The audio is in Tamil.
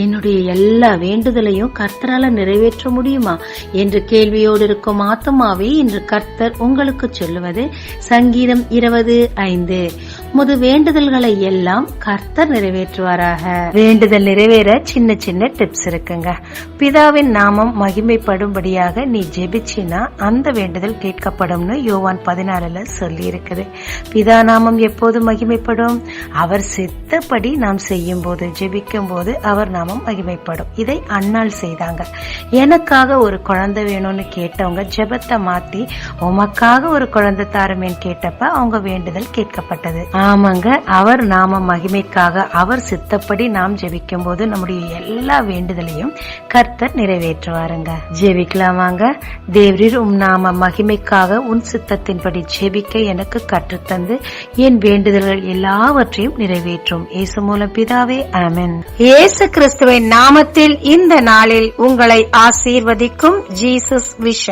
என்னுடைய எல்லா வேண்டுதலையும் கர்த்தரால நிறைவேற்ற முடியுமா என்று கேள்வியோடு இருக்கும் ஆத்மாவே இன்று கர்த்தர் உங்களுக்கு சொல்லுவது சங்கீதம் 20:5. முது வேண்டுதல்களை எல்லாம் கர்த்தர் நிறைவேற்றுவாராக. வேண்டுதல் நிறைவேற சின்ன சின்ன டிப்ஸ் இருக்குங்க. பிதாவின் நாமம் மகிமைப்படும்படியாக நீ ஜெபிச்சினா அந்த வேண்டுதல் கேட்கப்படும்னு யோவான் 14 சொல்லி இருக்குது. பிதா நாமம் எப்போது மகிமைப்படும்? அவர் சித்தப்படி நாம் செய்யும் போது, ஜெபிக்கும் போது அவர் நாமம் மகிமைப்படும். இதை அன்னாள் செய்தாங்க. எனக்காக ஒரு குழந்தை வேணும்னு கேட்டவங்க ஜெபத்தை மாத்தி உமக்காக ஒரு குழந்தை தாருமேன்னு கேட்டப்ப அவங்க வேண்டுதல் கேட்கப்பட்டது. ஆமாங்க, அவர் நாம மகிமைக்காக அவர் சித்தப்படி நாம் ஜெபிக்கும் போது நம்முடைய எல்லா வேண்டுதலையும் கர்த்தர் நிறைவேற்றுவாருங்க. ஜெபிக்கலாமாங்க. தேவரீர் நாம மகிமைக்காக உன் சித்தத்தின்படி ஜெபிக்க எனக்கு கற்றுத்தந்து என் வேண்டுதல்கள் எல்லாவற்றையும் நிறைவேற்றும். இயேசு மூலம் பிதாவே, ஆமென். இயேசு கிறிஸ்துவின் நாமத்தில் இந்த நாளில் உங்களை ஆசீர்வதிக்கும் ஜீசஸ் விஷன்.